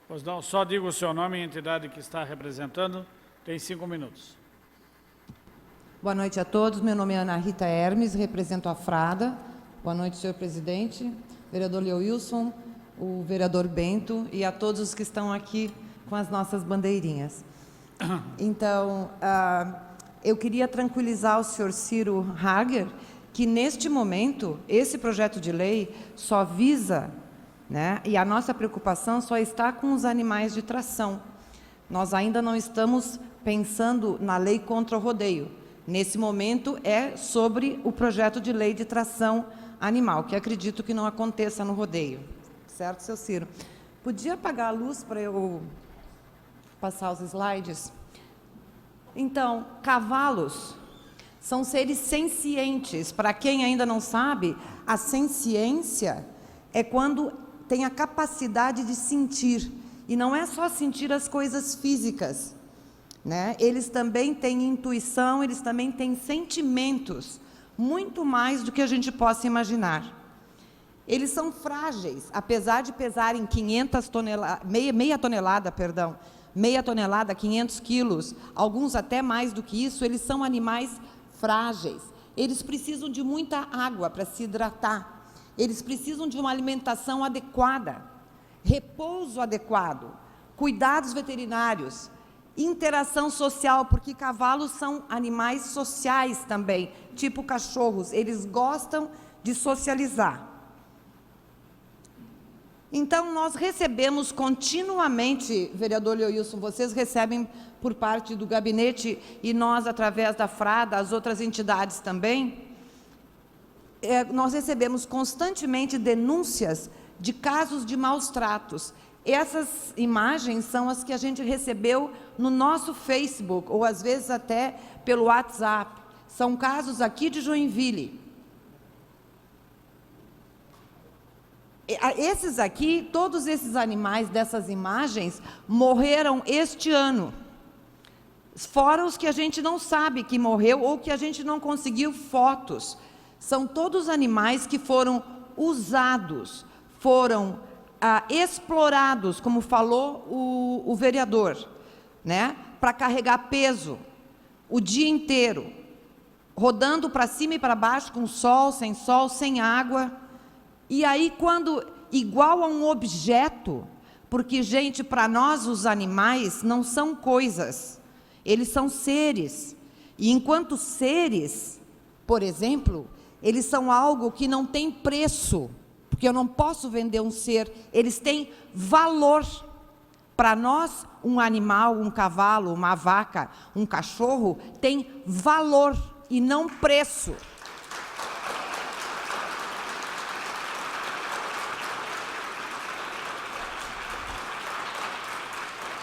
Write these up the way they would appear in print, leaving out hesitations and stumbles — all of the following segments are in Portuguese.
Pois não, só diga o seu nome e a entidade que está representando. Tem 5 minutos. Boa noite a todos. Meu nome é Ana Rita Hermes, represento a Frada. Boa noite, senhor presidente, vereador Leo Wilson, o vereador Bento e a todos os que estão aqui com as nossas bandeirinhas. Então, eu queria tranquilizar o senhor Ciro Hager que, neste momento, esse projeto de lei só visa, né, e a nossa preocupação só está com os animais de tração. Nós ainda não estamos pensando na lei contra o rodeio. Nesse momento, é sobre o projeto de lei de tração animal, que acredito que não aconteça no rodeio. Certo, seu Ciro? Podia apagar a luz para eu passar os slides? Então, cavalos são seres sencientes. Para quem ainda não sabe, a senciência é quando tem a capacidade de sentir. E não é só sentir as coisas físicas, né? Eles também têm intuição, eles também têm sentimentos, muito mais do que a gente possa imaginar. Eles são frágeis, apesar de pesarem 500 toneladas, meia tonelada, 500 quilos, alguns até mais do que isso, eles são animais frágeis. Eles precisam de muita água para se hidratar, eles precisam de uma alimentação adequada, repouso adequado, cuidados veterinários, interação social, porque cavalos são animais sociais também, tipo cachorros, eles gostam de socializar. Então, nós recebemos continuamente, vereador Leoilson, vocês recebem por parte do gabinete e nós, através da Frada, as outras entidades também, nós recebemos constantemente denúncias de casos de maus tratos. Essas imagens são as que a gente recebeu no nosso Facebook, ou às vezes até pelo WhatsApp. São casos aqui de Joinville. Esses aqui, todos esses animais dessas imagens, morreram este ano. Fora os que a gente não sabe que morreu ou que a gente não conseguiu fotos. São todos animais que foram usados, foram explorados, como falou o vereador, né, para carregar peso o dia inteiro, rodando para cima e para baixo, com sol, sem água. E aí, quando igual a um objeto, porque, gente, para nós os animais não são coisas, eles são seres. E enquanto seres, por exemplo, eles são algo que não tem preço, porque eu não posso vender um ser, eles têm valor. Para nós, um animal, um cavalo, uma vaca, um cachorro, tem valor e não preço.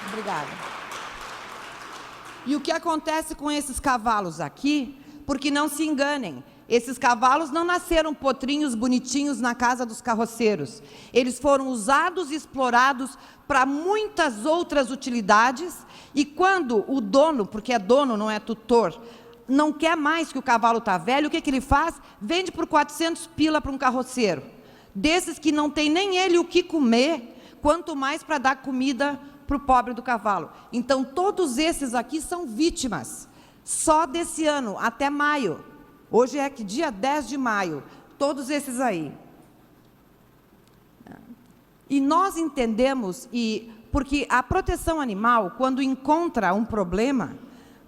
Obrigada. E o que acontece com esses cavalos aqui, porque não se enganem, esses cavalos não nasceram potrinhos bonitinhos na casa dos carroceiros. Eles foram usados e explorados para muitas outras utilidades, e quando o dono, porque é dono, não é tutor, não quer mais que o cavalo está velho, o que ele faz? Vende por 400 pila para um carroceiro. Desses que não tem nem ele o que comer, quanto mais para dar comida para o pobre do cavalo. Então, todos esses aqui são vítimas. Só desse ano, até maio. Hoje é que dia 10 de maio. Todos esses aí. E nós entendemos, porque a proteção animal, quando encontra um problema,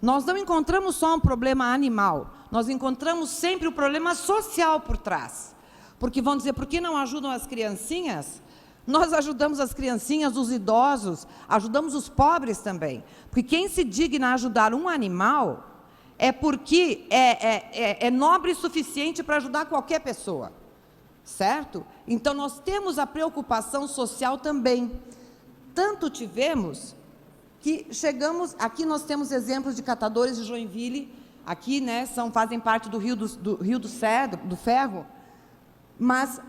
nós não encontramos só um problema animal, nós encontramos sempre o problema social por trás. Porque vão dizer, por que não ajudam as criancinhas? Nós ajudamos as criancinhas, os idosos, ajudamos os pobres também. Porque quem se digna a ajudar um animal é porque é nobre o suficiente para ajudar qualquer pessoa. Certo? Então, nós temos a preocupação social também. Tanto tivemos que chegamos... Aqui nós temos exemplos de catadores de Joinville, aqui, né, fazem parte do Rio do Ferro, mas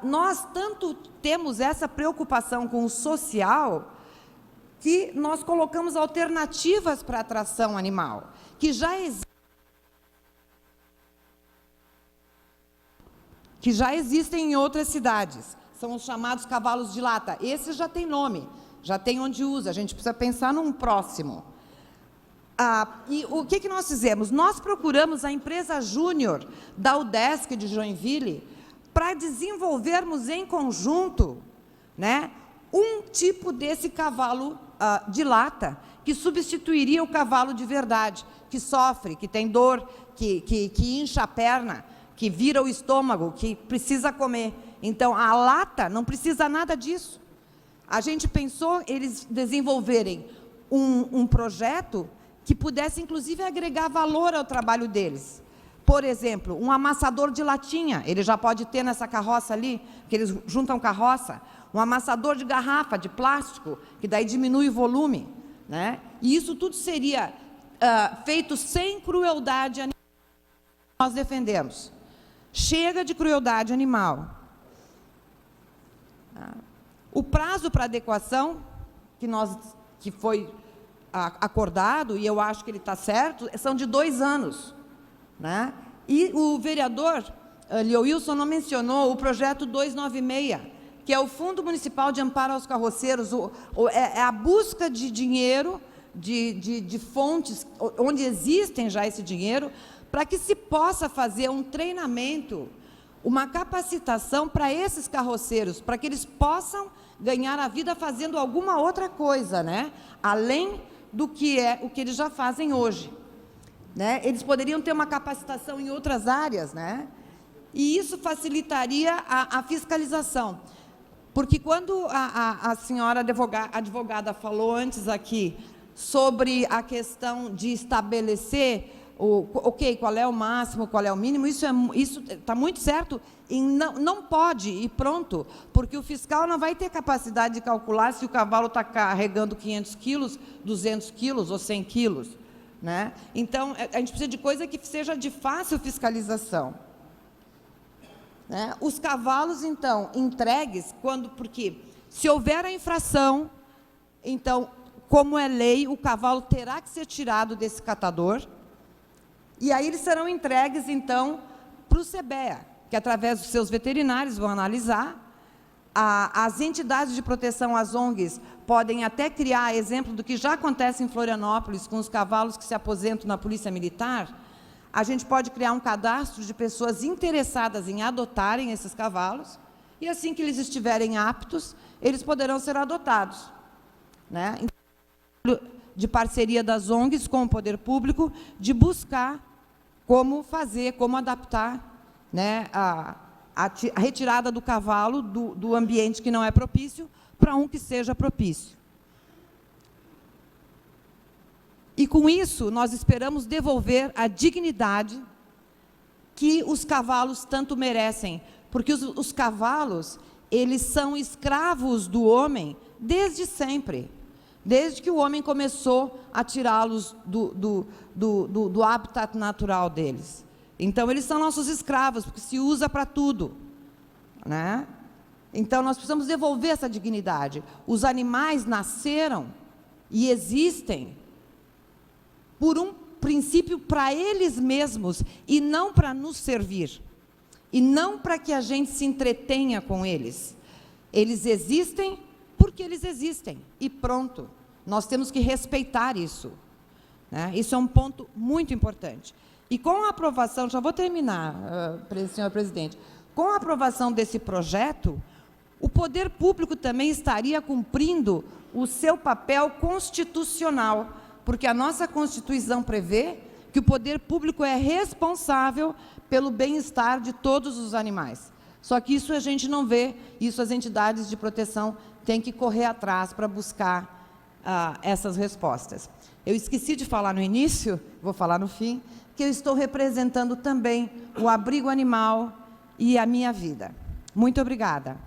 nós tanto temos essa preocupação com o social que nós colocamos alternativas para a atração animal, que já existem em outras cidades. São os chamados cavalos de lata. Esse já tem nome, já tem onde usa, a gente precisa pensar num próximo. E o que nós fizemos? Nós procuramos a empresa júnior da UDESC de Joinville para desenvolvermos em conjunto, né, um tipo desse cavalo de lata, que substituiria o cavalo de verdade, que sofre, que tem dor, que incha a perna, que vira o estômago, que precisa comer. Então, a lata não precisa nada disso. A gente pensou eles desenvolverem um projeto que pudesse, inclusive, agregar valor ao trabalho deles. Por exemplo, um amassador de latinha, ele já pode ter nessa carroça ali, que eles juntam carroça, um amassador de garrafa, de plástico, que daí diminui o volume, né? E isso tudo seria feito sem crueldade animal. Nós defendemos. Chega de crueldade animal. O prazo para adequação, que foi acordado, e eu acho que ele está certo, são de 2 anos. Né? E o vereador Leowilson não mencionou o projeto 296, que é o Fundo Municipal de Amparo aos Carroceiros, é a busca de dinheiro, de fontes, onde existem já esse dinheiro, para que se possa fazer um treinamento, uma capacitação para esses carroceiros, para que eles possam ganhar a vida fazendo alguma outra coisa, né? Além do que o que eles já fazem hoje. Né? Eles poderiam ter uma capacitação em outras áreas, né? E isso facilitaria a fiscalização. Porque quando a senhora advogada falou antes aqui sobre a questão de estabelecer qual é o máximo, qual é o mínimo, isso está muito certo, e não pode, e pronto, porque o fiscal não vai ter capacidade de calcular se o cavalo está carregando 500 quilos, 200 quilos ou 100 quilos. Né? Então, a gente precisa de coisa que seja de fácil fiscalização. Né? Os cavalos, então, entregues, porque se houver a infração, então, como é lei, o cavalo terá que ser tirado desse catador, e aí eles serão entregues, então, para o CEBEA, que através dos seus veterinários vão analisar. As entidades de proteção, as ONGs, podem até criar exemplo do que já acontece em Florianópolis com os cavalos que se aposentam na Polícia Militar. A gente pode criar um cadastro de pessoas interessadas em adotarem esses cavalos, e assim que eles estiverem aptos, eles poderão ser adotados. Né? De parceria das ONGs com o poder público, de buscar como adaptar, né, a retirada do cavalo do ambiente que não é propício para um que seja propício. E, com isso, nós esperamos devolver a dignidade que os cavalos tanto merecem, porque os cavalos, eles são escravos do homem desde sempre, desde que o homem começou a tirá-los do habitat natural deles. Então, eles são nossos escravos, porque se usa para tudo. Né? Então, nós precisamos devolver essa dignidade. Os animais nasceram e existem por um princípio para eles mesmos, e não para nos servir, e não para que a gente se entretenha com eles. Eles existem porque eles existem, e pronto. Nós temos que respeitar isso. Né? Isso é um ponto muito importante. E com a aprovação, já vou terminar, senhor presidente, com a aprovação desse projeto, o poder público também estaria cumprindo o seu papel constitucional, porque a nossa Constituição prevê que o poder público é responsável pelo bem-estar de todos os animais. Só que isso a gente não vê, isso as entidades de proteção têm que correr atrás para buscar essas respostas. Eu esqueci de falar no início, vou falar no fim, que eu estou representando também o abrigo animal e a minha vida. Muito obrigada.